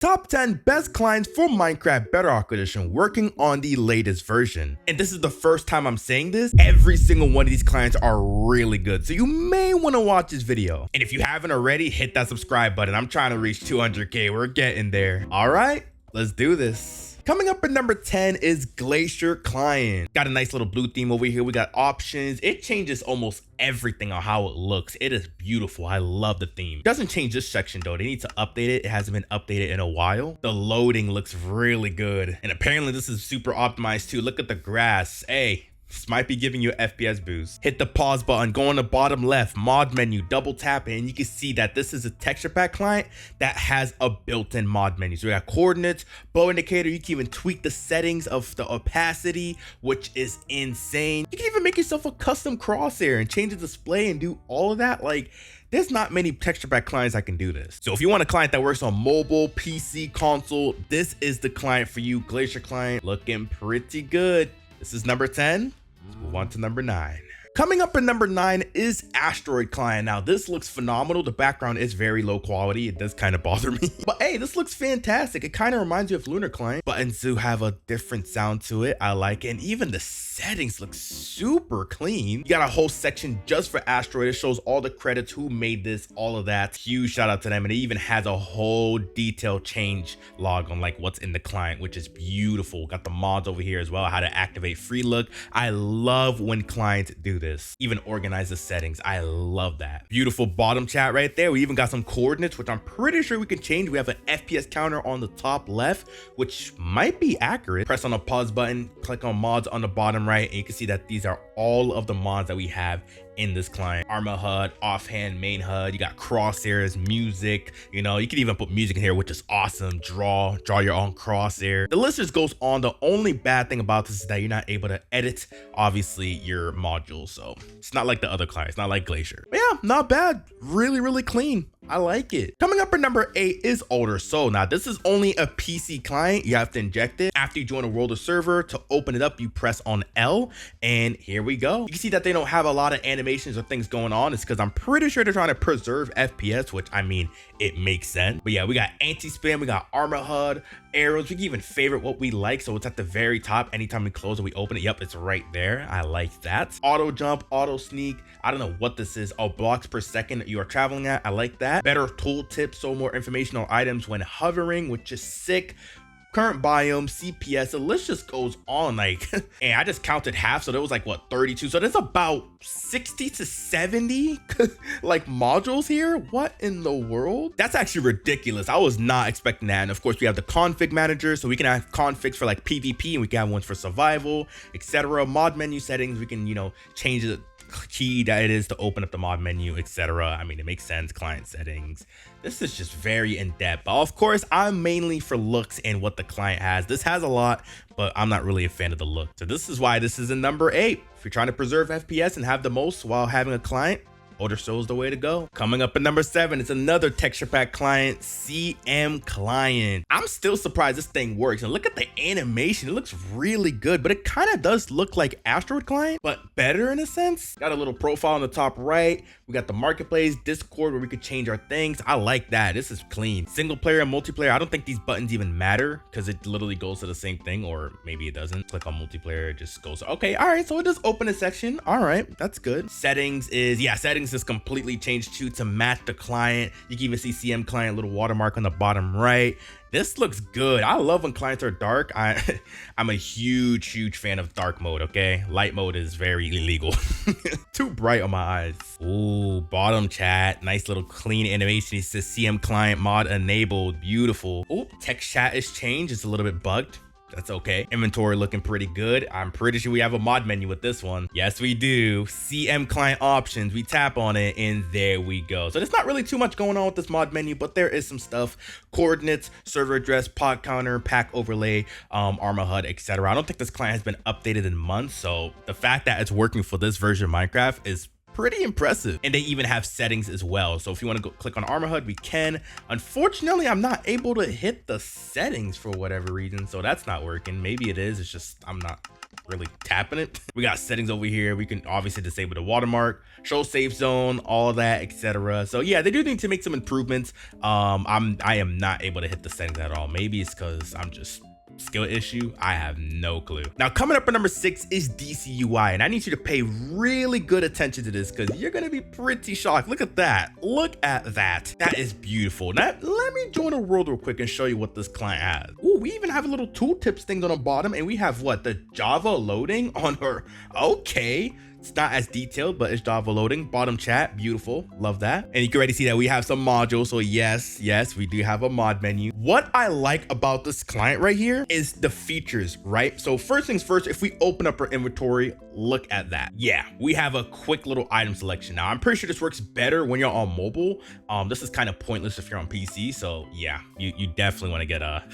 Top 10 best clients for Minecraft Bedrock Edition working on the latest version. And this is the first time I'm saying this. Every single one of these clients are really good, so you may want to watch this video. And if you haven't already, hit that subscribe button. I'm trying to reach 200K. We're getting there. All right, let's do this. Coming up at number 10 is Glacier Client. Got a nice little blue theme over here. We got options. It changes almost everything on how it looks. It is beautiful. I love the theme. Doesn't change this section though. They need to update it. It hasn't been updated in a while. The loading looks really good. And apparently this is super optimized too. Look at the grass. Hey. This might be giving you an FPS boost. Hit the pause button, go on the bottom left, mod menu, double tap it, and you can see that this is a texture pack client that has a built-in mod menu. So we got coordinates, bow indicator, you can even tweak the settings of the opacity, which is insane. You can even make yourself a custom crosshair and change the display and do all of that. Like, there's not many texture pack clients that can do this. So if you want a client that works on mobile, PC, console, this is the client for you. Glacier Client, looking pretty good. This is number 10. Let's move on to number 9. Coming up at number 9 is Asteroid Client. Now this looks phenomenal. The background is very low quality. It does kind of bother me, but hey, this looks fantastic. It kind of reminds you of Lunar Client. Buttons do have a different sound to it. I like it. And even the settings look super clean. You got a whole section just for Asteroid. It shows all the credits, who made this, all of that. Huge shout out to them. And it even has a whole detailed change log on like what's in the client, which is beautiful. Got the mods over here as well, how to activate free look. I love when clients do this, even organize the settings. I love that. Beautiful bottom chat right there. We even got some coordinates, which I'm pretty sure we can change. We have an FPS counter on the top left, which might be accurate. Press on the pause button, click on mods on the bottom right, and you can see that these are all of the mods that we have in this client. Armor HUD, offhand, main HUD. You got crosshairs, music. You know, you can even put music in here, which is awesome. Draw your own crosshair. The list just goes on. The only bad thing about this is that you're not able to edit, obviously, your modules. So it's not like the other clients, not like Glacier. But yeah, not bad. Really, really clean. I like it. Coming up at number 8 is OderSo. Now this is only a PC client. You have to inject it. After you join a world or server, to open it up, you press on L, and here we go. You can see that they don't have a lot of animations or things going on. It's because I'm pretty sure they're trying to preserve FPS, which I mean, it makes sense. But yeah, we got anti-spam, we got armor HUD, arrows. We can even favorite what we like, so it's at the very top. Anytime we close it, we open it. Yep, it's right there. I like that. Auto jump, auto sneak. I don't know what this is. Oh, blocks per second that you are traveling at. I like that. Better tooltip, so more information on items when hovering, which is sick. Current biome, CPS, the list just goes on. Like, and I just counted half, so there was like what, 32. So there's about 60 to 70 like modules here. What in the world? That's actually ridiculous. I was not expecting that. And of course we have the config manager, so we can have configs for like PvP, and we can have ones for survival, etc. Mod menu settings, we can, you know, change the key that it is to open up the mod menu, etc. I mean, it makes sense. Client settings. This is just very in-depth. But of course, I'm mainly for looks and what the client has. This has a lot, but I'm not really a fan of the look. So this is why this is in number 8. If you're trying to preserve FPS and have the most while having a client, OderSo is the way to go. Coming up at number 7, it's another texture pack client, CM Client. I'm still surprised this thing works. And look at the animation. It looks really good, but it kind of does look like Asteroid Client, but better in a sense. Got a little profile on the top right. We got the marketplace, Discord, where we could change our things. I like that. This is clean. Single player and multiplayer. I don't think these buttons even matter because it literally goes to the same thing, or maybe it doesn't. Click on multiplayer, it just goes. Okay, all right. So it does open a section. All right, that's good. Settings is, yeah, settings is completely changed to match the client. You can even see CM Client, little watermark on the bottom right. This looks good. I love when clients are dark. I'm a huge fan of dark mode. Okay, light mode is very illegal. Too bright on my eyes. Ooh, bottom chat, nice little clean animation. It says CM Client mod enabled. Beautiful. Oh, text chat is changed. It's a little bit bugged. That's okay. Inventory looking pretty good. I'm pretty sure we have a mod menu with this one. Yes, we do. CM Client options. We tap on it and there we go. So there's not really too much going on with this mod menu, but there is some stuff. Coordinates, server address, pod counter, pack overlay, armor HUD, etc. I don't think this client has been updated in months. So the fact that it's working for this version of Minecraft is pretty impressive. And they even have settings as well. So if you want to go click on armor HUD, we can. Unfortunately, I'm not able to hit the settings for whatever reason. So that's not working. Maybe it is. It's just I'm not really tapping it. We got settings over here. We can obviously disable the watermark, show safe zone, all that, etc. So yeah, they do need to make some improvements. I am not able to hit the settings at all. Maybe it's because I'm just skill issue. I have no clue. Now coming up at number 6 is Déesse UI, and I need you to pay really good attention to this because you're gonna be pretty shocked. Look at that. Look at that. That is beautiful. Now let me join the world real quick and show you what this client has. Ooh, we even have a little tooltips thing on the bottom, and we have what, the Java loading on her. Okay. It's not as detailed, but it's Java loading. Bottom chat, beautiful, love that. And you can already see that we have some modules. So yes, we do have a mod menu. What I like about this client right here is the features, right? So first things first, if we open up our inventory, look at that. Yeah, we have a quick little item selection. Now I'm pretty sure this works better when you're on mobile. This is kind of pointless if you're on PC. So yeah, you definitely want to get a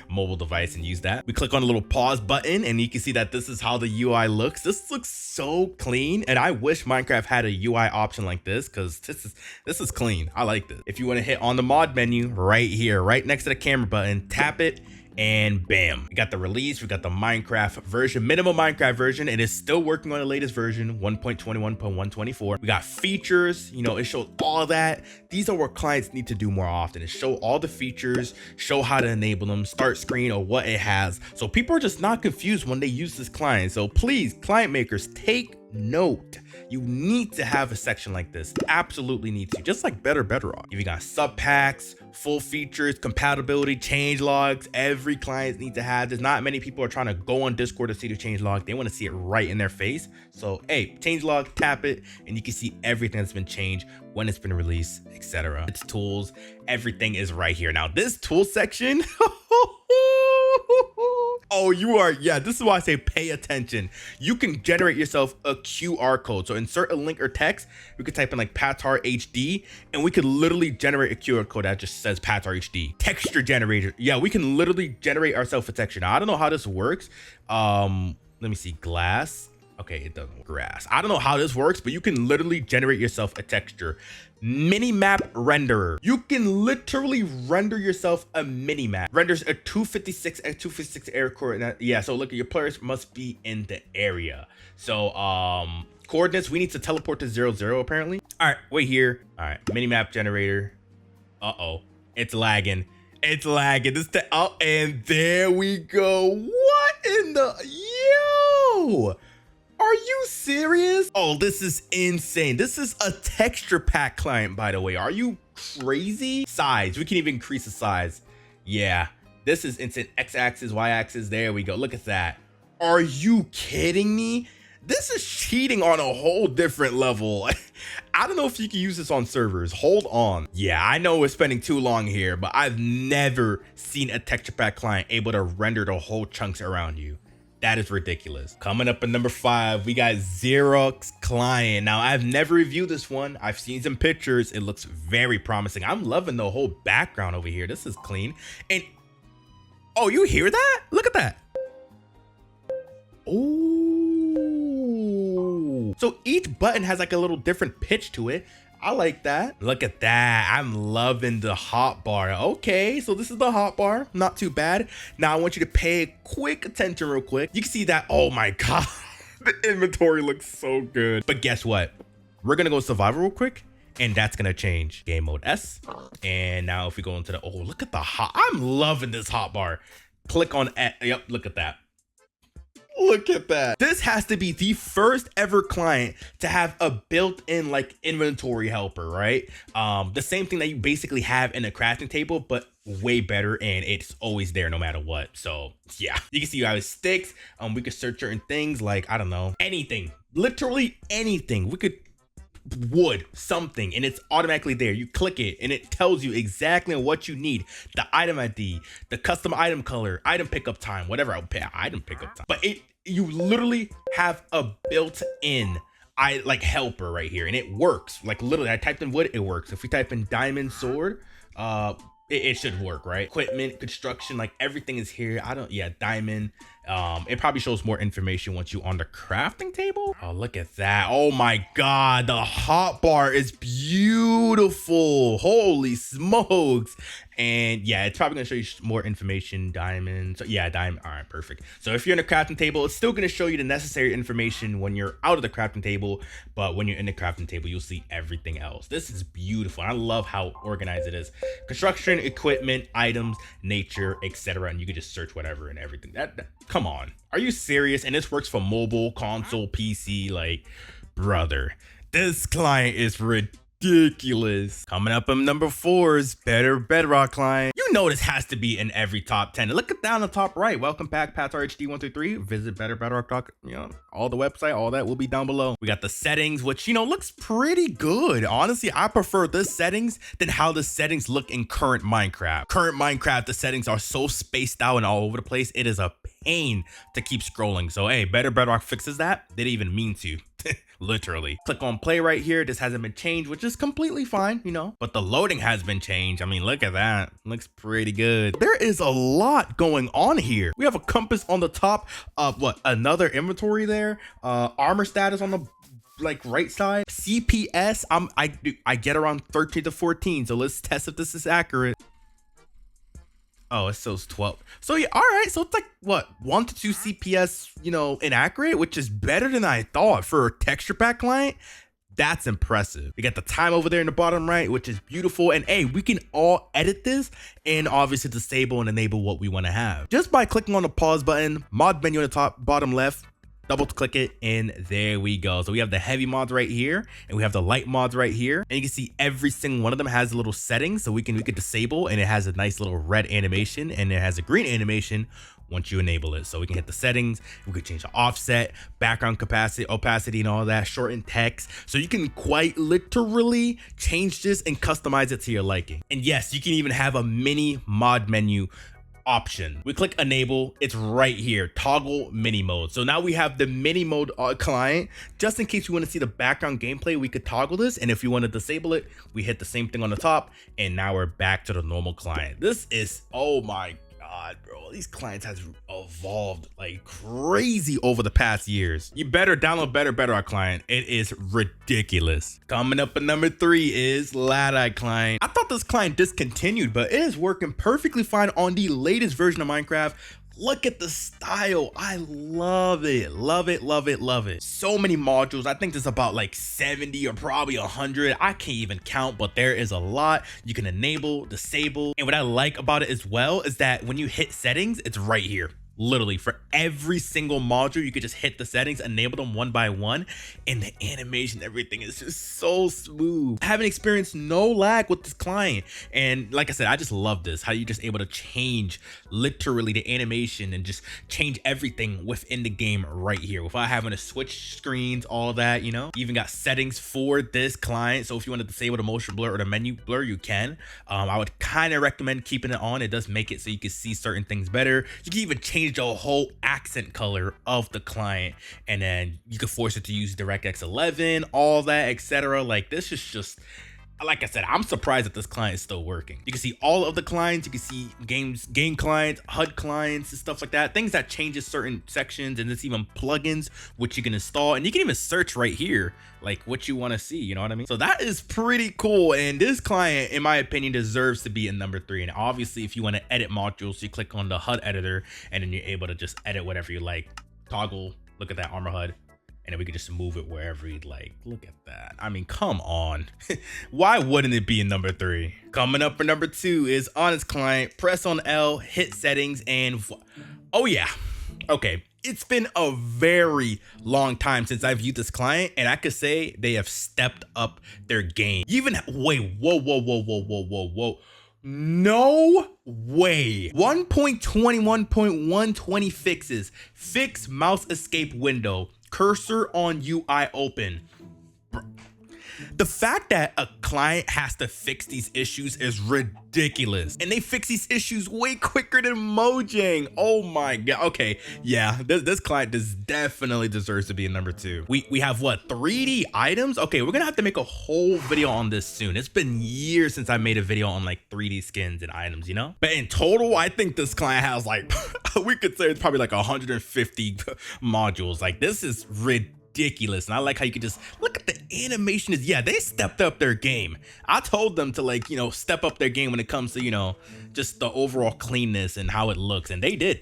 mobile device and use that. We click on the little pause button and you can see that this is how the UI looks. This looks so clean, and I wish Minecraft had a UI option like this because this is clean. I like this. If you want to hit on the mod menu right here, right next to the camera button, tap it, and bam, we got the release. We got the Minecraft version, minimum Minecraft version. It is still working on the latest version, 1.21.124. We got features, you know, it shows all that. These are what clients need to do more often, is show all the features, show how to enable them, start screen, or what it has, so people are just not confused when they use this client. So please, client makers, take note. You need to have a section like this. Absolutely need to, just like Bedrock. If you got sub packs, full features, compatibility, change logs, every client needs to have this. Not many people are trying to go on Discord to see the change log. They want to see it right in their face. So hey, change log, tap it, and you can see everything that's been changed, when it's been released, etc. Its tools, everything is right here. Now this tool section, oh, yeah, this is why I say pay attention. You can generate yourself a QR code. So insert a link or text. We could type in like PatarHD, and we could literally generate a QR code that just says PatarHD. Texture generator. Yeah, we can literally generate ourselves a texture. Now, I don't know how this works. Let me see, glass. Okay, it doesn't work. Grass. I don't know how this works, but you can literally generate yourself a texture. Minimap renderer. You can literally render yourself a minimap. Renders a 256 x 256 area coordinate. Yeah, so look, your players must be in the area. So coordinates, we need to teleport to 0, 0 apparently. All right, wait here. All right, minimap generator. Uh-oh, it's lagging. It's lagging. Oh, and there we go. What in the, yo? Are you serious? Oh, this is insane. This is a texture pack client, by the way. Are you crazy? Size, we can even increase the size. Yeah, this is instant. X-axis, Y-axis, there we go. Look at that. Are you kidding me? This is cheating on a whole different level. I don't know if you can use this on servers. Hold on. Yeah, I know we're spending too long here, but I've never seen a texture pack client able to render the whole chunks around you. That is ridiculous. Coming up at number 5, we got Xerox client. Now, I've never reviewed this one. I've seen some pictures. It looks very promising. I'm loving the whole background over here. This is clean. And oh, you hear that? Look at that. Oh, so each button has like a little different pitch to it. I like that. Look at that. I'm loving the hotbar. Okay, so this is the hotbar. Not too bad. Now I want you to pay quick attention real quick. You can see that. Oh my God. The inventory looks so good. But guess what? We're going to go survival real quick, and that's going to change. Game mode S. And now if we go into the, oh, look at the hot. I'm loving this hotbar. Click on, yep, look at that. Look at that. This has to be the first ever client to have a built-in like inventory helper, right? The same thing that you basically have in a crafting table, but way better, and it's always there no matter what. So yeah, you can see you have sticks. We could search certain things like, I don't know, anything, literally anything. We could wood, something, and it's automatically there. You click it and it tells you exactly what you need, the item ID, the custom item color, item pickup time, whatever. I'll pay item pickup time, but you literally have a built-in like helper right here, and it works. Like literally, I typed in wood, it works. If we type in diamond sword, it should work, right? Equipment, construction, like everything is here. Yeah, diamond. It probably shows more information once you on the crafting table. Oh, look at that. Oh my God, the hotbar is beautiful. Holy smokes. And yeah, it's probably gonna show you more information, diamonds. So yeah, diamond. All right, perfect. So if you're in a crafting table, it's still gonna show you the necessary information when you're out of the crafting table, but when you're in the crafting table, you'll see everything else. This is beautiful. I love how organized it is. Construction, equipment, items, nature, etc. And you can just search whatever and everything. Come on, are you serious? And this works for mobile, console, PC. Like, brother, this client is ridiculous. Coming up on number 4 is Better Bedrock client. You know this has to be in every top 10. Look at down the top right. Welcome back, PatarHD 123. Visit BetterBedrock. All the website, all that will be down below. We got the settings, which looks pretty good. Honestly, I prefer this settings than how the settings look in current Minecraft. Current Minecraft, the settings are so spaced out and all over the place. It is a pain to keep scrolling. So hey, Better Bedrock fixes that. They didn't even mean to. Literally. Click on play right here. This hasn't been changed, which is completely fine, but the loading has been changed. I mean, look at that. Looks pretty good. There is a lot going on here. We have a compass on the top of another inventory there. Armor status on the right side. CPS, I get around 13 to 14. So let's test if this is accurate. Oh, it shows 12. So yeah, all right. So it's like what, 1 to 2 CPS, inaccurate, which is better than I thought for a texture pack client. That's impressive. We got the time over there in the bottom right, which is beautiful. And hey, we can all edit this and obviously disable and enable what we want to have just by clicking on the pause button, mod menu on the top, bottom left. Double click it and there we go. So we have the heavy mods right here and we have the light mods right here, and you can see every single one of them has a little setting, so we can disable, and it has a nice little red animation and it has a green animation once you enable it. So we can hit the settings, we could change the offset, background capacity, opacity, and all that, shorten text. So you can quite literally change this and customize it to your liking. And yes, you can even have a mini mod menu option. We click enable, it's right here, toggle mini mode. So now we have the mini mode client. Just in case you want to see the background gameplay, we could toggle this, and if you want to disable it, we hit the same thing on the top, and now we're back to the normal client. This is, oh my God, bro, these clients has evolved like crazy over the past years. You better download Better Bedrock client. It is ridiculous. Coming up at number 3 is Latite client. I thought this client discontinued, but it is working perfectly fine on the latest version of Minecraft. Look at the style. I love it. Love it, love it, love it. So many modules. I think there's about like 70 or probably 100. I can't even count, but there is a lot. You can enable, disable. And what I like about it as well is that when you hit settings, it's right here. Literally for every single module, you could just hit the settings, enable them one by one, and the animation, everything is just so smooth. I haven't experienced no lag with this client, and like I said, I just love this, how you just able to change literally the animation and just change everything within the game right here without having to switch screens, all that. You even got settings for this client, so if you want to disable the motion blur or the menu blur, you can. I would kind of recommend keeping it on. It does make it so you can see certain things better. You can even change the whole accent color of the client, and then you can force it to use DirectX 11, all that, etc. Like, this is just, like I said, I'm surprised that this client is still working. You can see all of the clients. You can see game clients, HUD clients, and stuff like that. Things that changes certain sections, and there's even plugins which you can install, and you can even search right here like what you want to see. You know what I mean? So that is pretty cool. And this client, in my opinion, deserves to be in number 3. And obviously, if you want to edit modules, you click on the HUD editor, and then you're able to just edit whatever you like. Toggle. Look at that armor HUD. And then we could just move it wherever you'd like. Look at that. I mean, come on. Why wouldn't it be in number 3? Coming up for number 2 is Onix client. Press on L, hit settings, and oh yeah. Okay. It's been a very long time since I've used this client, and I could say they have stepped up their game. Wait, whoa. No way. 1.21.120 fixes. Fix mouse escape window. Cursor on UI open. The fact that a client has to fix these issues is ridiculous. And they fix these issues way quicker than Mojang. Oh my god. Okay, yeah, this client definitely deserves to be in number 2. We have what, 3D items? Okay, we're gonna have to make a whole video on this soon. It's been years since I made a video on like 3D skins and items, you know? But in total, I think this client has like, we could say it's probably like 150 modules. Like, this is ridiculous. And I like how you can just look at the animation. Yeah, they stepped up their game. I told them to, like, you know, step up their game when it comes to, you know, just the overall cleanness and how it looks, and they did.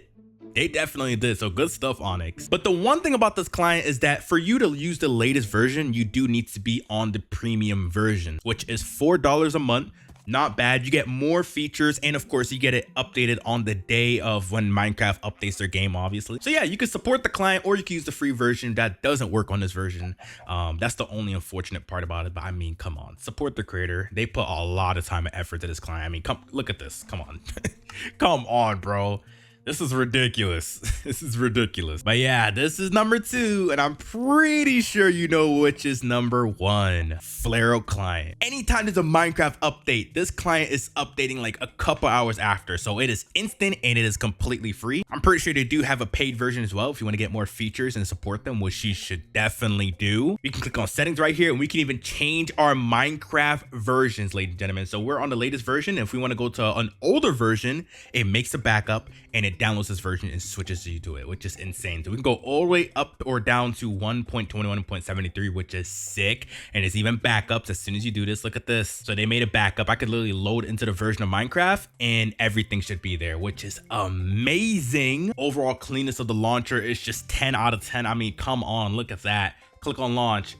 They definitely did. So good stuff, Onix. But the one thing about this client is that for you to use the latest version, you do need to be on the premium version, which is $4 a month. Not bad. You get more features, and of course you get it updated on the day of when Minecraft updates their game, obviously. So yeah, you can support the client, or you can use the free version. That doesn't work on this version. That's the only unfortunate part about it. But I mean, come on, support the creator. They put a lot of time and effort to this client. I mean, come look at this. Come on. Come on, bro. This is ridiculous. This is ridiculous. But yeah, this is number 2, and I'm pretty sure you know which is number 1. Flarial client. Anytime there's a Minecraft update, this client is updating like a couple hours after. So it is instant and it is completely free. I'm pretty sure they do have a paid version as well if you want to get more features and support them, which you should definitely do. You can click on settings right here, and we can even change our Minecraft versions, ladies and gentlemen. So we're on the latest version. If we want to go to an older version, it makes a backup and it downloads this version and switches you to it, which is insane. So we can go all the way up or down to 1.21.73, which is sick. And it's even backups as soon as you do this. Look at this. So they made a backup. I could literally load into the version of Minecraft and everything should be there, which is amazing. Overall cleanness of the launcher is just 10 out of 10. I mean, come on, look at that. Click on launch,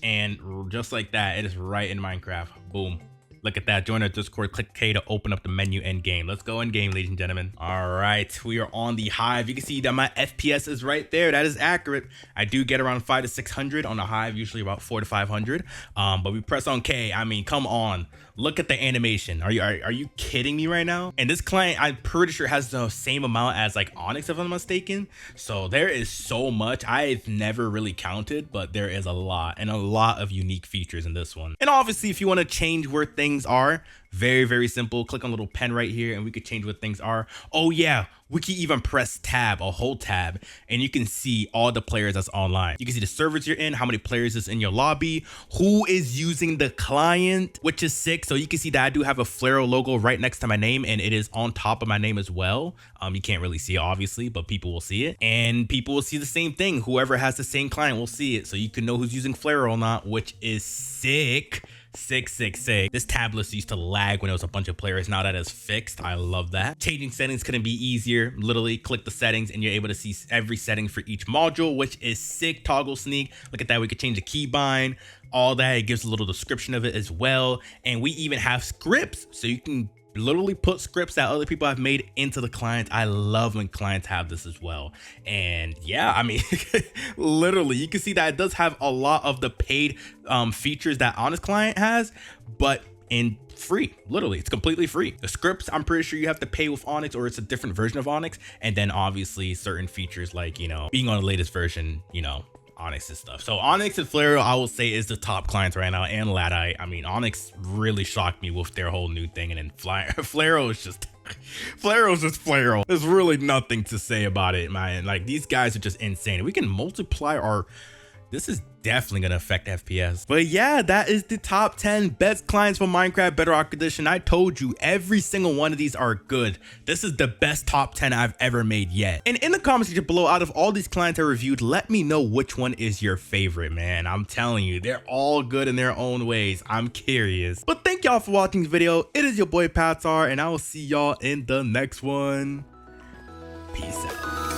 and just like that, it is right in Minecraft. Boom. Look at that. Join our Discord. Click K to open up the menu in game. Let's go in game, ladies and gentlemen. All right, we are on the Hive. You can see that my FPS is right there. That is accurate. I do get around 500 to 600 on the Hive, usually about 400 to 500. But we press on K. I mean, come on. Look at the animation. Are you kidding me right now? And this client, I'm pretty sure, has the same amount as like Onix, if I'm not mistaken. So there is so much. I've never really counted, but there is a lot, and a lot of unique features in this one. And obviously, if you want to change where things are, very, very simple. Click on a little pen right here and we could change what things are. Oh yeah, we can even press tab, a whole tab, and you can see all the players that's online. You can see the servers you're in, how many players is in your lobby, who is using the client, which is sick. So you can see that I do have a Flarial logo right next to my name, and it is on top of my name as well. You can't really see it obviously, but people will see it, and people will see the same thing. Whoever has the same client will see it, so you can know who's using Flarial or not, which is sick. Sick. This tab list used to lag when it was a bunch of players. Now that is fixed. I love that. Changing settings couldn't be easier. Literally click the settings and you're able to see every setting for each module, which is sick. Toggle sneak. Look at that. We could change the keybind, all that. It gives a little description of it as well. And we even have scripts, so you can literally put scripts that other people have made into the client. I love when clients have this as well. And yeah, I mean, literally you can see that it does have a lot of the paid features that Onix client has, but in free. Literally, it's completely free. The scripts, I'm pretty sure you have to pay with Onix, or it's a different version of Onix. And then obviously certain features like, you know, being on the latest version, you know, Onix and stuff. So Onix and Flarial, I will say, is the top clients right now, and Latite. I mean, Onix really shocked me with their whole new thing, and then Flarial is just Flarial is just Flarial. There's really nothing to say about it, man. Like, these guys are just insane. We can multiply our... This is definitely going to affect FPS. But yeah, that is the top 10 best clients for Minecraft Bedrock Edition. I told you, every single one of these are good. This is the best top 10 I've ever made yet. And in the comments section below, out of all these clients I reviewed, let me know which one is your favorite, man. I'm telling you, they're all good in their own ways. I'm curious. But thank y'all for watching this video. It is your boy Patar, and I will see y'all in the next one. Peace out.